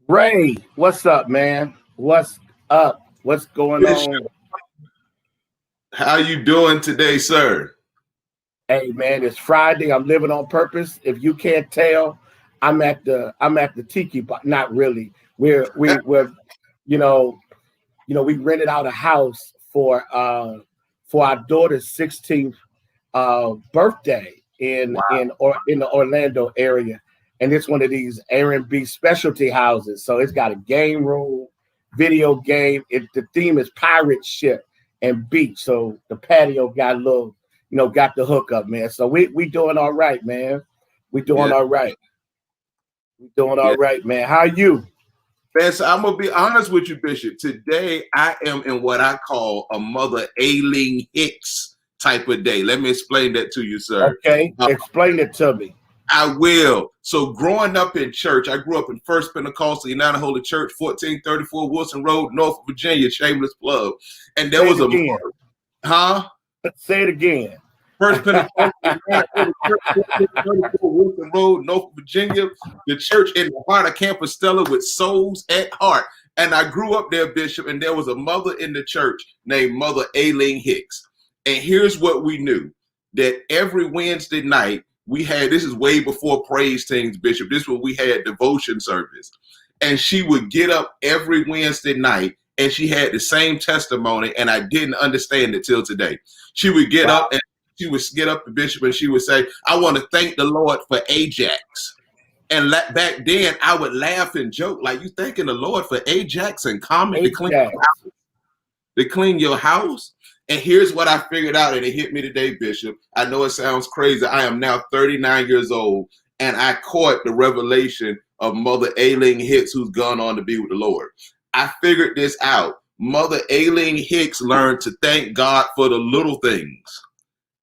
Ray, what's up, man? What's up? What's going Bishop, on? how you doing today, sir? Hey, man, it's Friday. I'm living on purpose. If you can't tell, I'm at the tiki bar. Not really. We're you know we rented out a house for our daughter's 16th birthday in the Orlando area, and it's one of these R&B specialty houses. So it's got a game room, video game. The theme is pirate ship and beach. So the patio got a little, got the hookup, man. So we doing all right, man. We doing Yeah, all right. We doing yeah. all right, man. How are you? Man, so I'm gonna be honest with you, Bishop. Today I am in what I call a Mother Aileen Hicks type of day. Let me explain that to you, sir. Okay, Uh, explain it to me. I will. So growing up in church, I grew up in First Pentecostal United Holy Church, 1434 Wilson Road, North Virginia, shameless plug. And there Say was it a again. huh? Say it again. First Pentecostal United Holy Church, 1434 Wilson Road, North Virginia, the church in the heart of Compostela with souls at heart. And I grew up there, Bishop, and there was a mother in the church named Mother Aileen Hicks. And here's what we knew, that every Wednesday night we had, this is way before praise teams, Bishop, this is when we had devotion service. And she would get up every Wednesday night and she had the same testimony, and I didn't understand it till today. She would get Wow. up and she would get up to Bishop and she would say, I want to thank the Lord for Ajax. And back then, I would laugh and joke, like, you thanking the Lord for Ajax and Comet Ajax. to clean your house? And here's what I figured out, and it hit me today, Bishop. I know it sounds crazy. I am now 39 years old, and I caught the revelation of Mother Aileen Hicks, who's gone on to be with the Lord. I figured this out. Mother Aileen Hicks learned to thank God for the little things,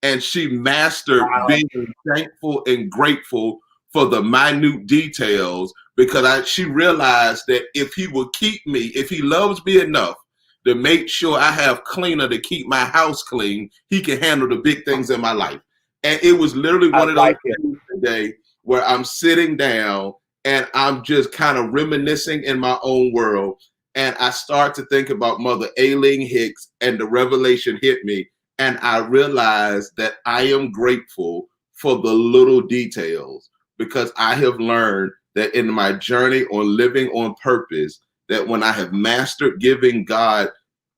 and she mastered Wow. being thankful and grateful for the minute details, because she realized that if he will keep me, if he loves me enough to make sure I have cleaner to keep my house clean, he can handle the big things in my life. And it was literally I one of those like it. things today where I'm sitting down and I'm just kind of reminiscing in my own world. And I start to think about Mother Aileen Hicks, and the revelation hit me. And I realized that I am grateful for the little details, because I have learned that in my journey on living on purpose, that when I have mastered giving God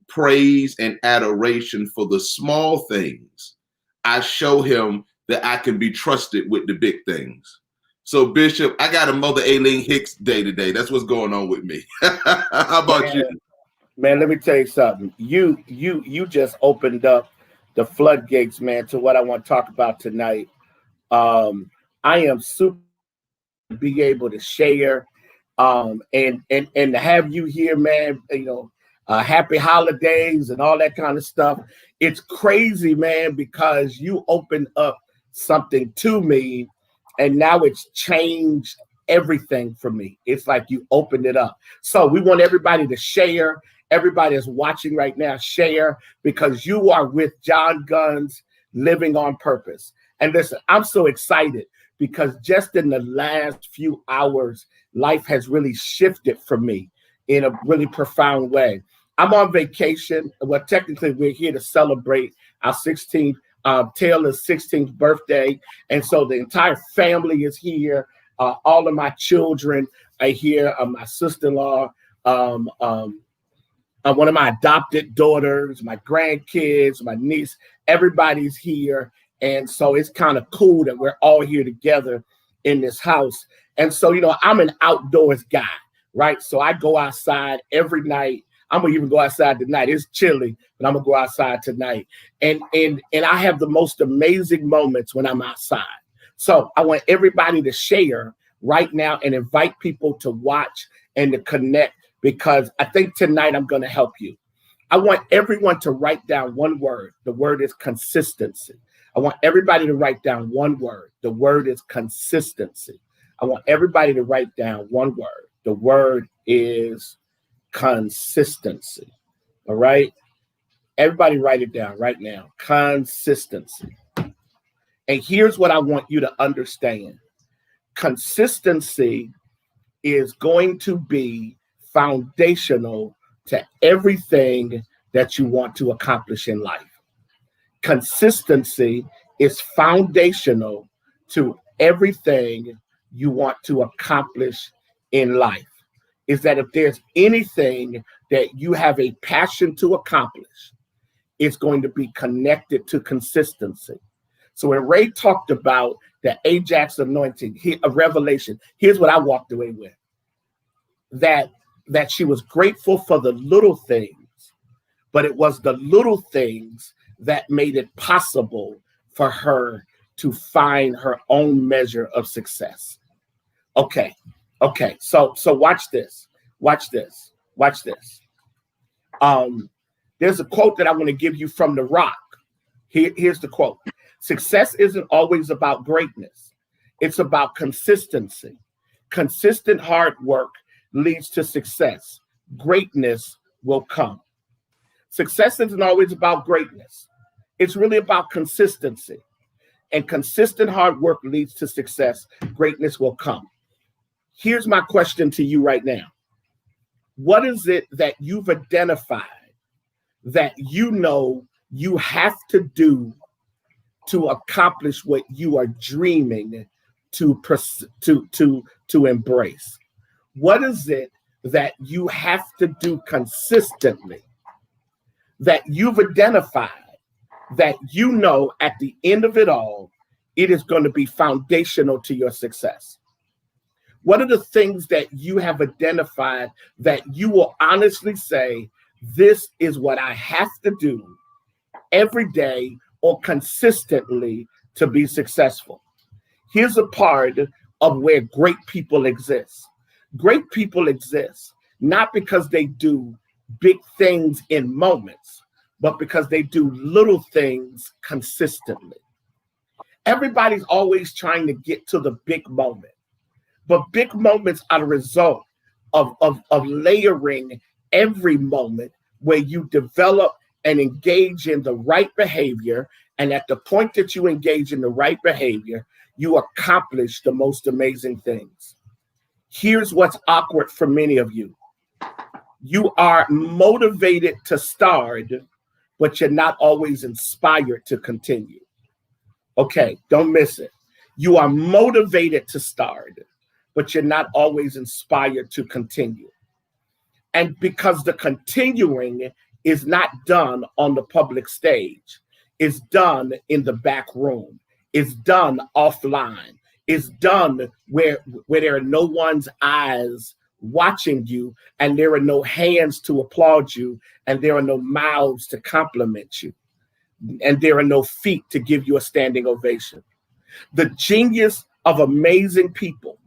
praise and adoration for the small things, I show him that I can be trusted with the big things. So, Bishop, I got a Mother Aileen Hicks day today. That's what's going on with me. How about you? Man, let me tell you something. You just opened up the floodgates, man, to what I want to talk about tonight. I am super to be able to share, and to have you here, man. Happy holidays and all that kind of stuff. It's crazy, man, because you opened up something to me, and now it's changed everything for me. It's like you opened it up. So we want everybody to share. Everybody that's watching right now, share, because you are with John Gunn's Living on Purpose. And listen, I'm so excited because just in the last few hours, life has really shifted for me in a really profound way. I'm on vacation. Well, technically, we're here to celebrate our 16th, Taylor's 16th birthday. And so the entire family is here. All of my children are here. My sister-in-law, one of my adopted daughters, my grandkids, my niece, everybody's here. And so it's kind of cool that we're all here together in this house. And so, I'm an outdoors guy, right? So I go outside every night. I'm gonna even go outside tonight. It's chilly, but I'm gonna go outside tonight. And I have the most amazing moments when I'm outside. So I want everybody to share right now and invite people to watch and to connect, because I think tonight I'm gonna help you. I want everyone to write down one word. The word is consistency. I want everybody to write down one word. The word is consistency. I want everybody to write down one word. The word is consistency. All right? Everybody write it down right now. Consistency. And here's what I want you to understand. Consistency is going to be foundational to everything that you want to accomplish in life. Consistency is foundational to everything you want to accomplish in life. Is that if there's anything that you have a passion to accomplish, it's going to be connected to consistency. So when Ray talked about the Ajax anointing, a revelation, here's what I walked away with. That she was grateful for the little things, but it was the little things that made it possible for her to find her own measure of success. Okay. So watch this. There's a quote that I want to give you from The Rock. Here's the quote. Success isn't always about greatness. It's about consistency. Consistent hard work leads to success. Greatness will come. Success isn't always about greatness. It's really about consistency. And consistent hard work leads to success. Greatness will come. Here's my question to you right now. What is it that you've identified that you know you have to do to accomplish what you are dreaming to embrace? What is it that you have to do consistently that you've identified that you know at the end of it all, it is going to be foundational to your success? What are the things that you have identified that you will honestly say, this is what I have to do every day or consistently to be successful? Here's a part of where great people exist. Great people exist not because they do big things in moments, but because they do little things consistently. Everybody's always trying to get to the big moment, but big moments are the result of layering every moment where you develop and engage in the right behavior. And at the point that you engage in the right behavior, you accomplish the most amazing things. Here's what's awkward for many of you. You are motivated to start, but you're not always inspired to continue. Okay, don't miss it. You are motivated to start, but you're not always inspired to continue. And because the continuing is not done on the public stage, it's done in the back room, it's done offline, it's done where there are no one's eyes watching you, and there are no hands to applaud you, and there are no mouths to compliment you, and there are no feet to give you a standing ovation. The genius of amazing people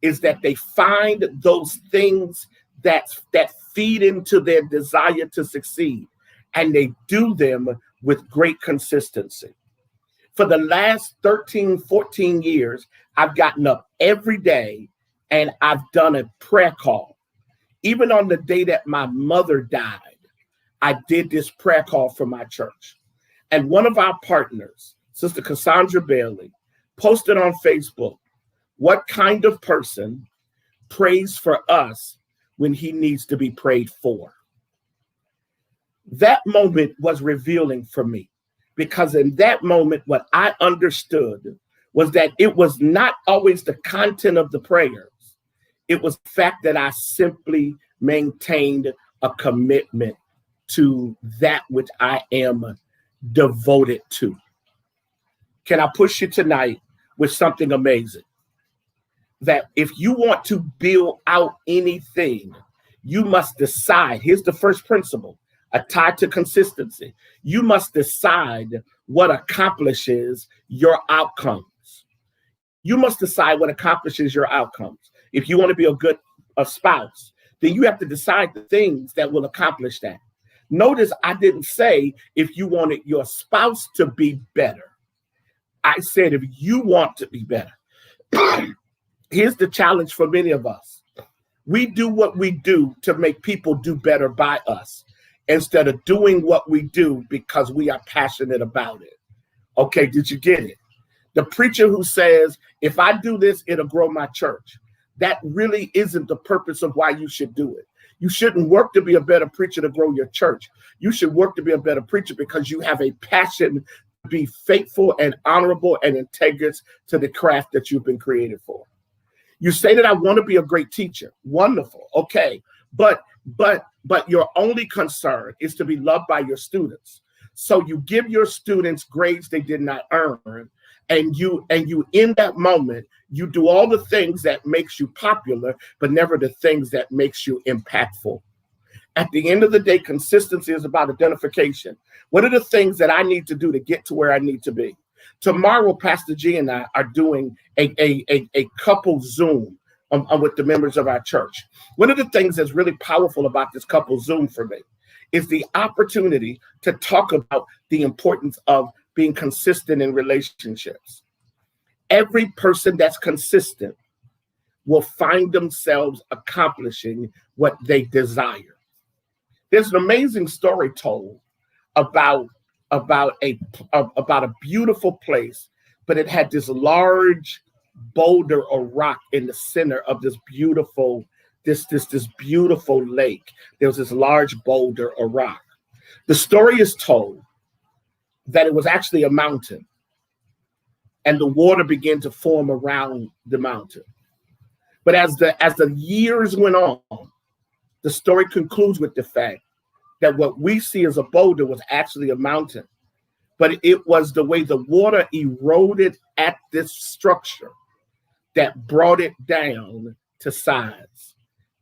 is that they find those things that feed into their desire to succeed, and they do them with great consistency. For the last 13, 14 years, I've gotten up every day and I've done a prayer call. Even on the day that my mother died, I did this prayer call for my church. And one of our partners, Sister Cassandra Bailey, posted on Facebook, what kind of person prays for us when he needs to be prayed for? That moment was revealing for me, because in that moment, what I understood was that it was not always the content of the prayers. It was the fact that I simply maintained a commitment to that which I am devoted to. Can I push you tonight with something amazing? That if you want to build out anything, you must decide. Here's the first principle, tied to consistency. You must decide what accomplishes your outcomes. You must decide what accomplishes your outcomes. If you want to be a good spouse, then you have to decide the things that will accomplish that. Notice I didn't say if you wanted your spouse to be better. I said if you want to be better. Here's the challenge for many of us. We do what we do to make people do better by us, instead of doing what we do because we are passionate about it. Okay, did you get it? The preacher who says, if I do this, it'll grow my church, that really isn't the purpose of why you should do it. You shouldn't work to be a better preacher to grow your church. You should work to be a better preacher because you have a passion to be faithful and honorable and integrous to the craft that you've been created for. You say that I want to be a great teacher. Wonderful. Okay. But your only concern is to be loved by your students. So you give your students grades they did not earn. And you in that moment, you do all the things that makes you popular, but never the things that makes you impactful. At the end of the day, consistency is about identification. What are the things that I need to do to get to where I need to be? Tomorrow, Pastor G and I are doing a couple Zoom with the members of our church. One of the things that's really powerful about this couple Zoom for me is the opportunity to talk about the importance of being consistent in relationships. Every person that's consistent will find themselves accomplishing what they desire. There's an amazing story told about a beautiful place, but it had this large boulder or rock in the center of this beautiful lake. There was this large boulder or rock. The story is told that it was actually a mountain, and the water began to form around the mountain. But as the years went on, the story concludes with the fact that what we see as a boulder was actually a mountain. But it was the way the water eroded at this structure that brought it down to size.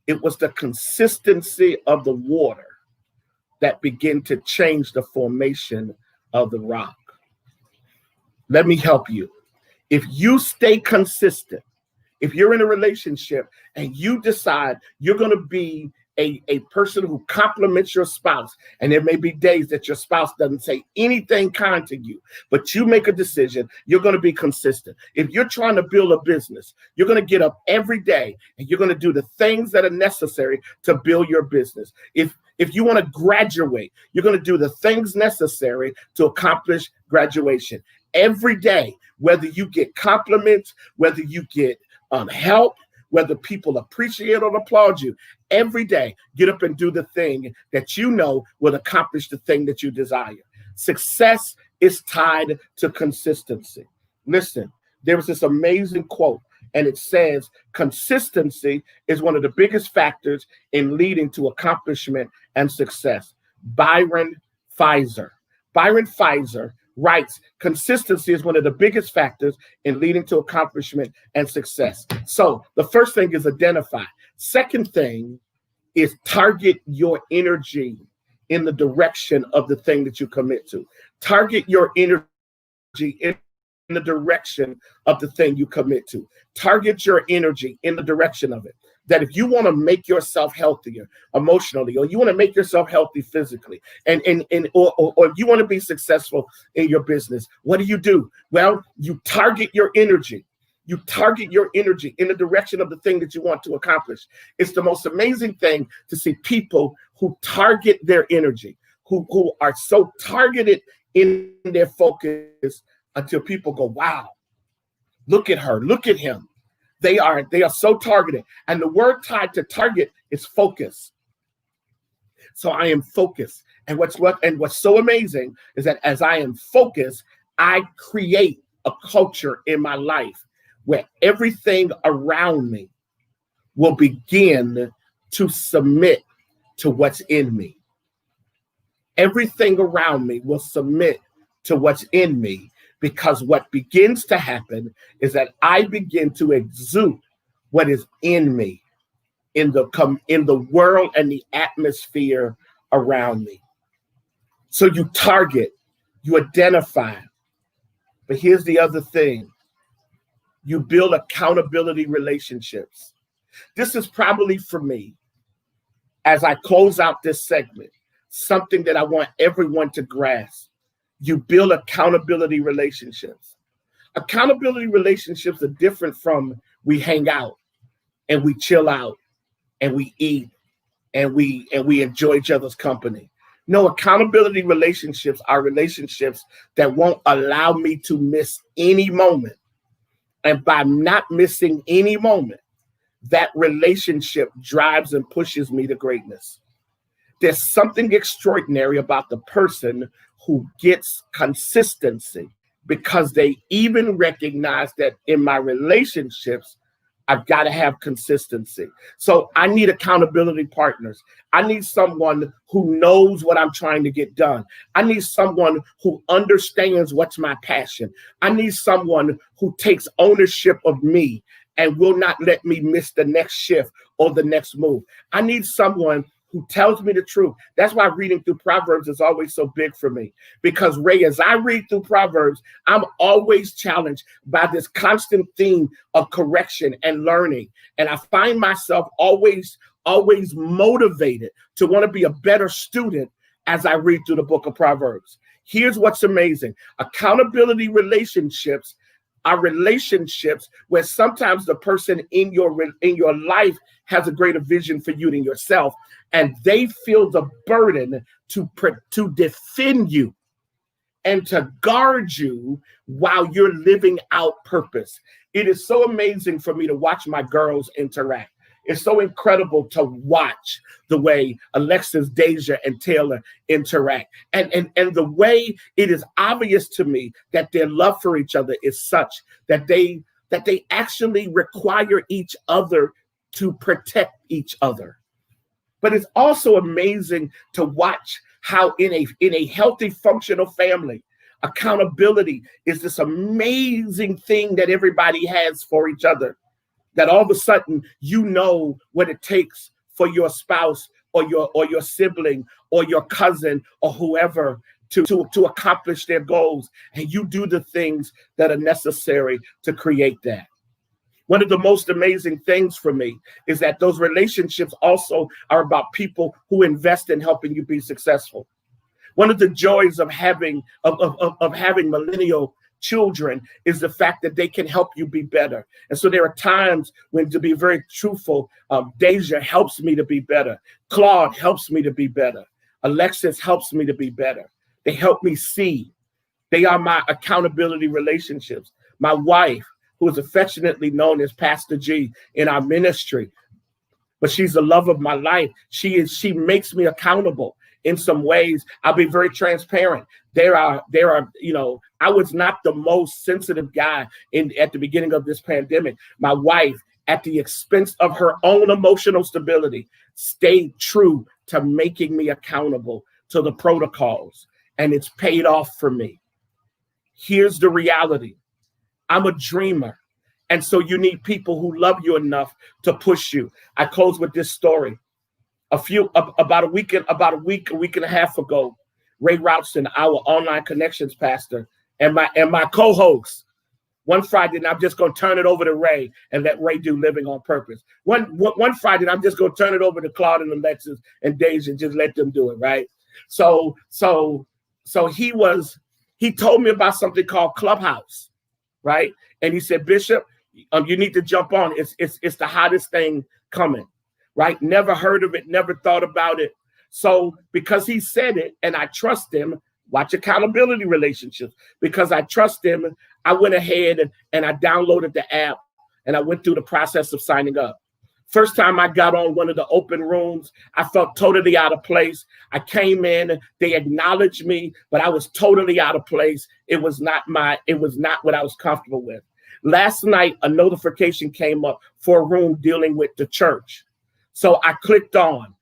It was the consistency of the water that began to change the formation of the rock. Let me help you. If you stay consistent, if you're in a relationship and you decide you're going to be a person who compliments your spouse, and there may be days that your spouse doesn't say anything kind to you, but you make a decision, you're going to be consistent. If you're trying to build a business, you're going to get up every day and you're going to do the things that are necessary to build your business. If you want to graduate, you're going to do the things necessary to accomplish graduation. Every day, whether you get compliments, whether you get help, whether people appreciate or applaud you, every day, get up and do the thing that you know will accomplish the thing that you desire. Success is tied to consistency. Listen, there was this amazing quote, and it says, consistency is one of the biggest factors in leading to accomplishment and success. Byron Pfizer. Byron Pfizer writes, consistency is one of the biggest factors in leading to accomplishment and success. So the first thing is identify. Second thing is target your energy in the direction of the thing that you commit to. Target your energy in the direction of the thing you commit to. Target your energy in the direction of it. That if you want to make yourself healthier emotionally, or you want to make yourself healthy physically, or you want to be successful in your business, what do? Well, you target your energy. You target your energy in the direction of the thing that you want to accomplish. It's the most amazing thing to see people who target their energy, who are so targeted in their focus until people go, wow, look at her, look at him. They are so targeted. And the word tied to target is focus. So I am focused. And what's so amazing is that as I am focused, I create a culture in my life where everything around me will begin to submit to what's in me. Everything around me will submit to what's in me. Because what begins to happen is that I begin to exude what is in me, in the world and the atmosphere around me. So you target, you identify. But here's the other thing. You build accountability relationships. This is probably for me, as I close out this segment, something that I want everyone to grasp. You build accountability relationships. Accountability relationships are different from we hang out and we chill out and we eat and we enjoy each other's company. No, accountability relationships are relationships that won't allow me to miss any moment. And by not missing any moment, that relationship drives and pushes me to greatness. There's something extraordinary about the person who gets consistency, because they even recognize that in my relationships, I've got to have consistency. So I need accountability partners. I need someone who knows what I'm trying to get done. I need someone who understands what's my passion. I need someone who takes ownership of me and will not let me miss the next shift or the next move. I need someone who tells me the truth. That's why reading through Proverbs is always so big for me. Because, Ray, as I read through Proverbs, I'm always challenged by this constant theme of correction and learning. And I find myself always motivated to want to be a better student as I read through the book of Proverbs. Here's what's amazing. Accountability relationships are relationships where sometimes the person in your life has a greater vision for you than yourself, and they feel the burden to defend you and to guard you while you're living out purpose. It is so amazing for me to watch my girls interact. It's so incredible to watch the way Alexis, Deja, and Taylor interact. And the way it is obvious to me that their love for each other is such that they actually require each other to protect each other. But it's also amazing to watch how in a healthy, functional family, accountability is this amazing thing that everybody has for each other. That all of a sudden you know what it takes for your spouse or your sibling or your cousin or whoever to accomplish their goals, and you do the things that are necessary to create that. One of the most amazing things for me is that those relationships also are about people who invest in helping you be successful. One of the joys of having millennial children is the fact that they can help you be better. And so there are times when, to be very truthful, Deja helps me to be better. Claude helps me to be better. Alexis helps me to be better. They help me see. They are my accountability relationships. My wife, who is affectionately known as Pastor G in our ministry, but she's the love of my life. She makes me accountable in some ways. I'll be very transparent. There are, I was not the most sensitive guy at the beginning of this pandemic. My wife, at the expense of her own emotional stability, stayed true to making me accountable to the protocols, and it's paid off for me. Here's the reality. I'm a dreamer. And so you need people who love you enough to push you. I close with this story. About a week and a half ago, Ray Routson, our online connections pastor, and my co-host, one Friday, and I'm just going to turn it over to Ray and let Ray do Living on Purpose. One Friday, and I'm just going to turn it over to Claude and Alexis and Deja and just let them do it, right? So he told me about something called Clubhouse, right? And he said, Bishop, you need to jump on. It's the hottest thing coming, right? Never heard of it, never thought about it. So because he said it and I trust him, watch accountability relationships. Because I trust him, I went ahead and I downloaded the app and I went through the process of signing up. First time I got on one of the open rooms, I felt totally out of place. I came in, they acknowledged me, but I was totally out of place. It was not what I was comfortable with. Last night, a notification came up for a room dealing with the church. So I clicked on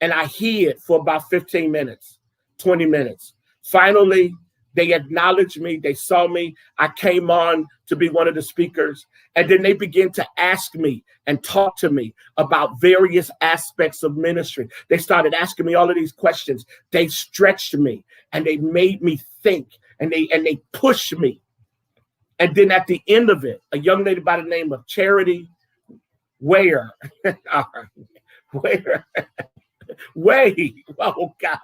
and I hid for about 15 minutes, 20 minutes. Finally, they acknowledged me. They saw me. I came on to be one of the speakers. And then they began to ask me and talk to me about various aspects of ministry. They started asking me all of these questions. They stretched me and they made me think and they pushed me. And then at the end of it, a young lady by the name of Charity Ware, oh God,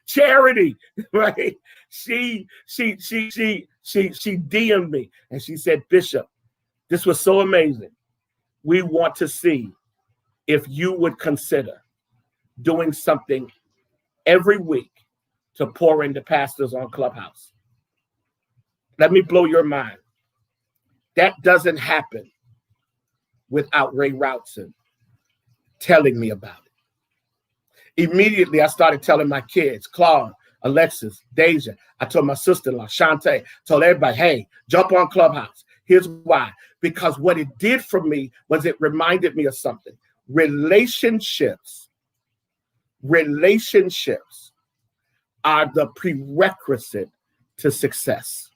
Charity, right? She DM'd me and she said, Bishop, this was so amazing. We want to see if you would consider doing something every week to pour into pastors on Clubhouse. Let me blow your mind. That doesn't happen without Ray Routson telling me about it. Immediately, I started telling my kids, Claude, Alexis, Deja. I told my sister-in-law, Shantae, told everybody, hey, jump on Clubhouse. Here's why. Because what it did for me was it reminded me of something. Relationships are the prerequisite to success.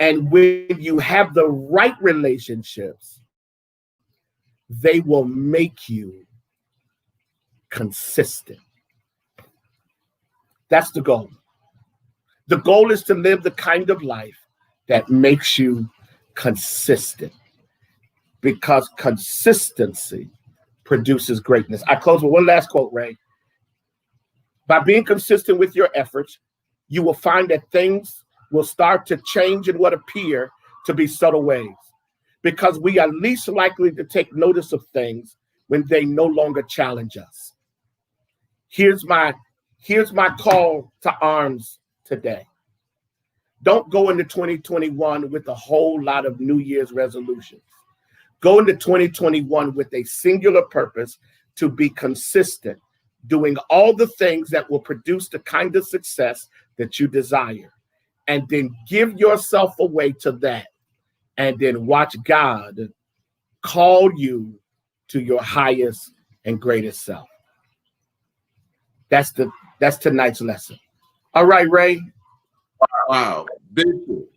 And when you have the right relationships, they will make you consistent. That's the goal. The goal is to live the kind of life that makes you consistent, because consistency produces greatness. I close with one last quote, Ray. By being consistent with your efforts, you will find that things will start to change in what appear to be subtle ways, because we are least likely to take notice of things when they no longer challenge us. Here's my call to arms today. Don't go into 2021 with a whole lot of New Year's resolutions. Go into 2021 with a singular purpose to be consistent, doing all the things that will produce the kind of success that you desire. And then give yourself away to that. And then watch God call you to your highest and greatest self. That's tonight's lesson. All right, Ray. Wow. Bishop.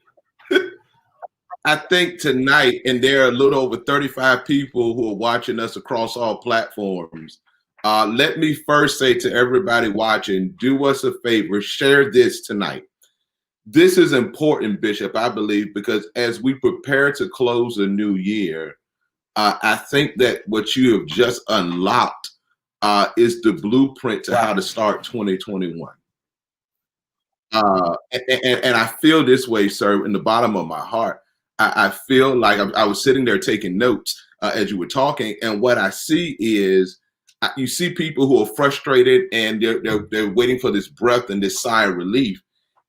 I think tonight, and there are a little over 35 people who are watching us across all platforms. Let me first say to everybody watching, do us a favor, share this tonight. This is important, Bishop, I believe, because as we prepare to close a new year, I think that what you have just unlocked is the blueprint to how to start 2021. And I feel this way, sir, in the bottom of my heart. I feel like I was sitting there taking notes as you were talking, and what I see is you see people who are frustrated and they're waiting for this breath and this sigh of relief.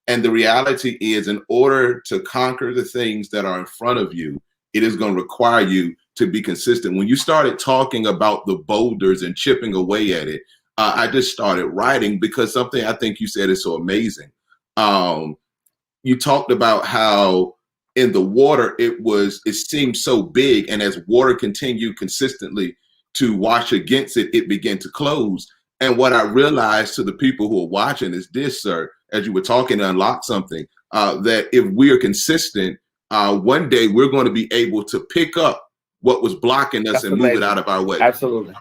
And the reality is, in order to conquer the things that are in front of you, it is going to require you to be consistent. When you started talking about the boulders and chipping away at it, I just started writing, because something I think you said is so amazing. You talked about how in the water it seemed so big, and as water continued consistently to wash against it, it began to close. And what I realized to the people who are watching is this, sir, as you were talking to unlock something, that if we are consistent, one day we're going to be able to pick up what was blocking us and move it out of our way. Absolutely.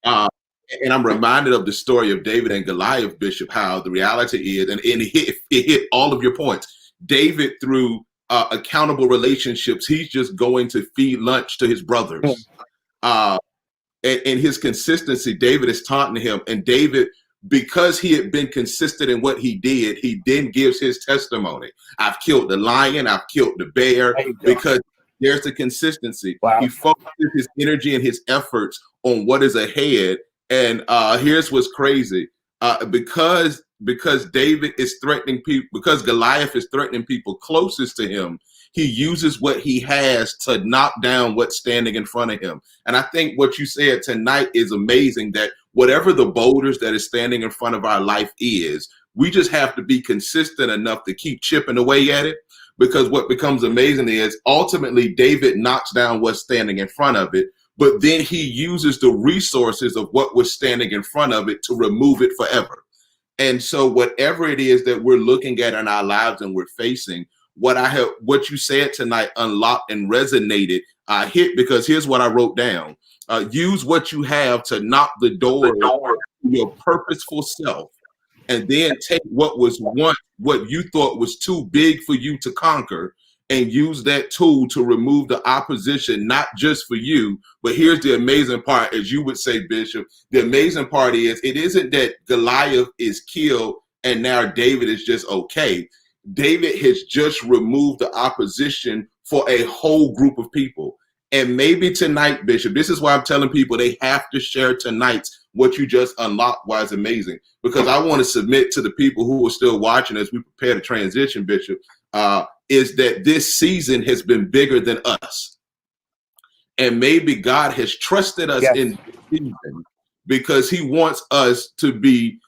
And I'm reminded of the story of David and Goliath, Bishop, how the reality is, and it hit all of your points. David, through accountable relationships, he's just going to feed lunch to his brothers. And his consistency, David is taunting him. And David, because he had been consistent in what he did, he then gives his testimony. I've killed the lion, I've killed the bear, because there's the consistency. Wow. He focuses his energy and his efforts on what is ahead. And here's what's crazy. Because David is threatening people, because Goliath is threatening people closest to him, he uses what he has to knock down what's standing in front of him. And I think what you said tonight is amazing, that whatever the boulders that is standing in front of our life is, we just have to be consistent enough to keep chipping away at it. Because what becomes amazing is ultimately David knocks down what's standing in front of it, but then he uses the resources of what was standing in front of it to remove it forever. And so whatever it is that we're looking at in our lives and we're facing, what you said tonight unlocked and resonated, hit, because here's what I wrote down. Use what you have to knock the door to your purposeful self, and then take what was once what you thought was too big for you to conquer, and use that tool to remove the opposition, not just for you. But here's the amazing part, as you would say, Bishop, the amazing part is, it isn't that Goliath is killed and now David is just okay. David has just removed the opposition for a whole group of people. And maybe tonight, Bishop, this is why I'm telling people they have to share tonight what you just unlocked. Why it's amazing, because I want to submit to the people who are still watching as we prepare to transition, Bishop. is that this season has been bigger than us. And maybe God has trusted us Yes. in this season because he wants us to be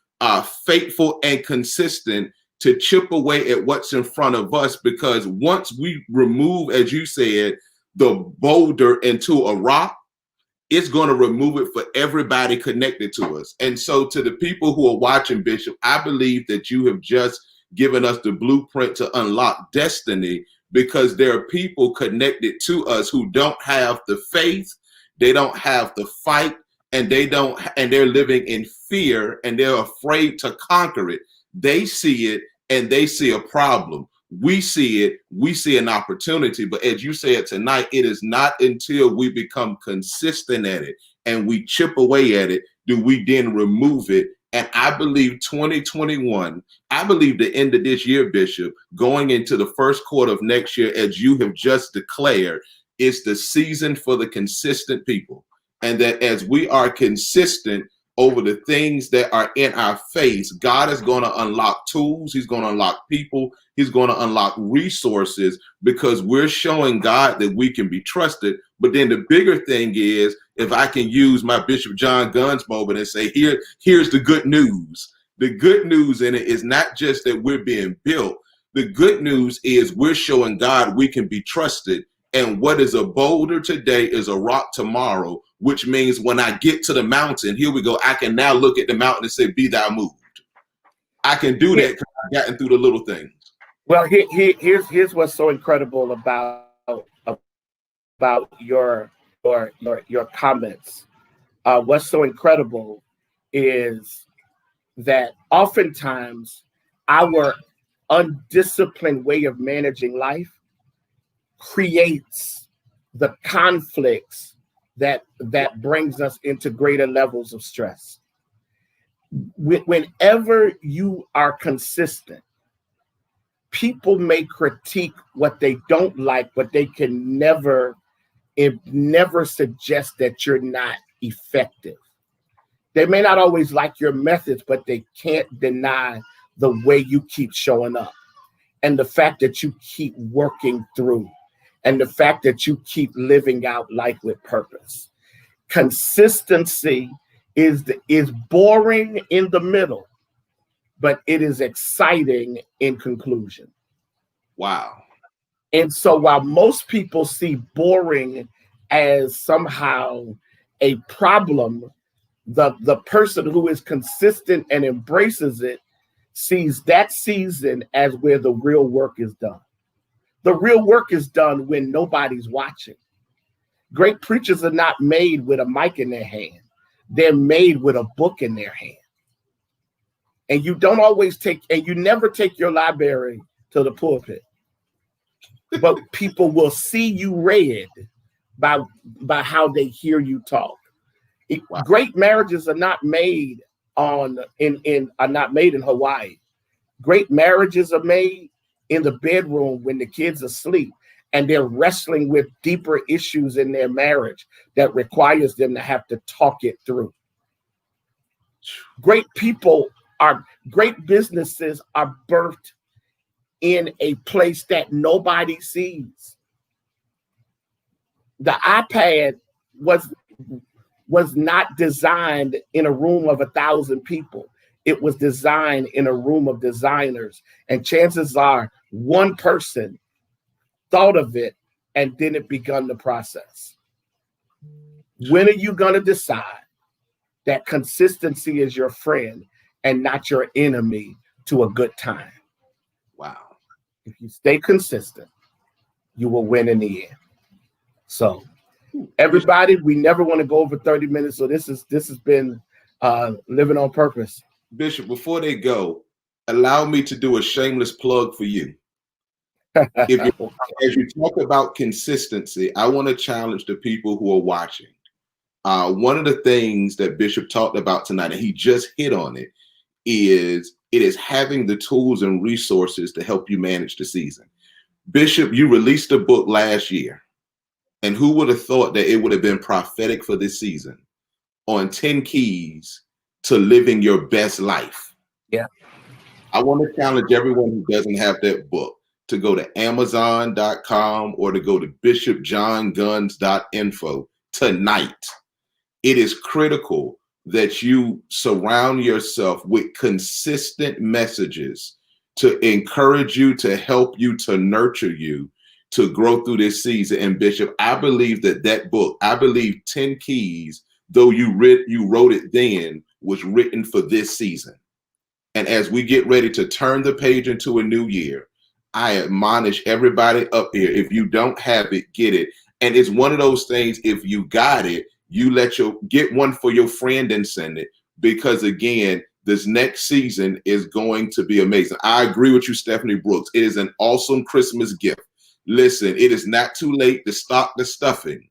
faithful and consistent to chip away at what's in front of us. Because once we remove, as you said, the boulder into a rock, it's going to remove it for everybody connected to us. And so to the people who are watching, Bishop, I believe that you have just given us the blueprint to unlock destiny, because there are people connected to us who don't have the faith, they don't have the fight, and they're living in fear, and they're afraid to conquer it. They see it and they see a problem. We see it, we see an opportunity. But as you said tonight, it is not until we become consistent at it and we chip away at it do we then remove it. And I believe 2021, I believe the end of this year, Bishop, going into the first quarter of next year, as you have just declared, is the season for the consistent people. And that as we are consistent over the things that are in our face, God is going to unlock tools. He's going to unlock people. He's going to unlock resources, because we're showing God that we can be trusted. But then the bigger thing is, if I can use my Bishop John Gunn's moment and say, here's the good news. The good news in it is not just that we're being built. The good news is we're showing God we can be trusted. And what is a boulder today is a rock tomorrow, which means when I get to the mountain, here we go, I can now look at the mountain and say, be thou moved. I can do that because I've gotten through the little things. Well, here's what's so incredible about your comments. What's so incredible is that oftentimes our undisciplined way of managing life creates the conflicts that brings us into greater levels of stress. Whenever you are consistent, people may critique what they don't like, but they can never suggest that you're not effective. They may not always like your methods, but they can't deny the way you keep showing up, and the fact that you keep working through, and the fact that you keep living out life with purpose. Consistency is boring in the middle, but it is exciting in conclusion. Wow. And so while most people see boring as somehow a problem, the person who is consistent and embraces it sees that season as where the real work is done. The real work is done when nobody's watching. Great preachers are not made with a mic in their hand. They're made with a book in their hand. And you never take your library to the pulpit. But people will see you read by how they hear you talk. Wow. Great marriages are not made in Hawaii. Great marriages are made in the bedroom when the kids are asleep and they're wrestling with deeper issues in their marriage that requires them to have to talk it through. Great businesses are birthed in a place that nobody sees. The iPad was not designed in a room of 1,000 people. It was designed in a room of designers. And chances are one person thought of it and then it begun the process. When are you going to decide that consistency is your friend and not your enemy to a good time? Wow. If you stay consistent, you will win in the end. So everybody, we never want to go over 30 minutes. So this has been living on purpose. Bishop, before they go, allow me to do a shameless plug for you. As you talk about consistency, I want to challenge the people who are watching. One of the things that Bishop talked about tonight, and he just hit on it is having the tools and resources to help you manage the season. Bishop, you released a book last year, and who would have thought that it would have been prophetic for this season on 10 keys to living your best life? Yeah. I want to challenge everyone who doesn't have that book. to go to Amazon.com or to go to bishopjohnguns.info tonight. It is critical that you surround yourself with consistent messages to encourage you, to help you, to nurture you, to grow through this season. And Bishop, I believe that book, I believe 10 Keys, though you wrote it then, was written for this season. And as we get ready to turn the page into a new year, I admonish everybody up here, if you don't have it, get it. And it's one of those things, if you got it, you get one for your friend and send it, because again, this next season is going to be amazing. I agree with you, Stephanie Brooks. It is an awesome Christmas gift. Listen, it is not too late to stock the stuffing,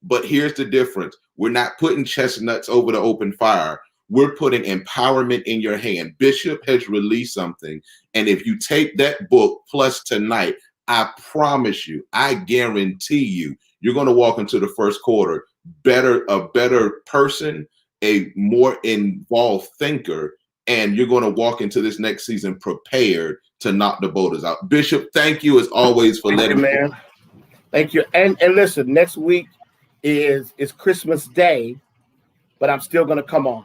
but here's the difference. We're not putting chestnuts over the open fire. We're putting empowerment in your hand. Bishop has released something. And if you take that book plus tonight, I promise you, I guarantee you, you're going to walk into the first quarter a better person, a more involved thinker, and you're going to walk into this next season prepared to knock the boaters out. Bishop, thank you as always for letting me. Man. Thank you. And listen, next week is Christmas Day, but I'm still going to come on.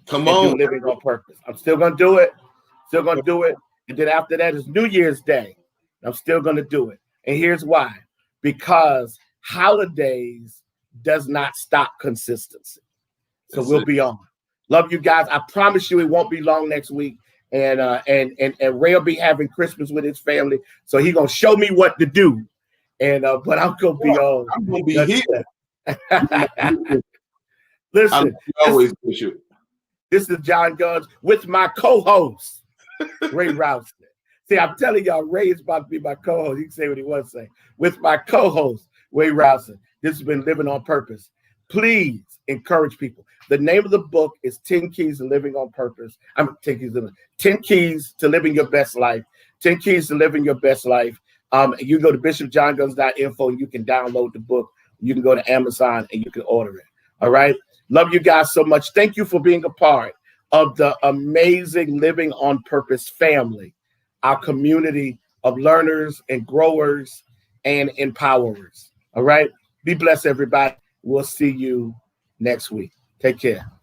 Come on. Do Living on Purpose. I'm still going to do it. Still going to do it. And then after that is New Year's Day. I'm still going to do it. And here's why. Because holidays does not stop consistency. So we'll be on. Love you guys. I promise you it won't be long next week. And Ray will be having Christmas with his family. So he's going to show me what to do. And but I'm going to be on. I'm going to be here. Listen. Always Bishop. This is John Guns with my co-host, Ray Rouston. See, I'm telling y'all, Ray is about to be my co-host. He can say what he wants to say. With my co-host, Ray Rouston. This has been Living on Purpose. Please encourage people. The name of the book is 10 Keys to Living on Purpose. 10 Keys to Living Your Best Life. 10 Keys to Living Your Best Life. You go to bishopjohnguns.info and you can download the book. You can go to Amazon and you can order it. All right. Love you guys so much. Thank you for being a part of the amazing Living on Purpose family, our community of learners and growers and empowerers. All right. Be blessed, everybody. We'll see you next week. Take care.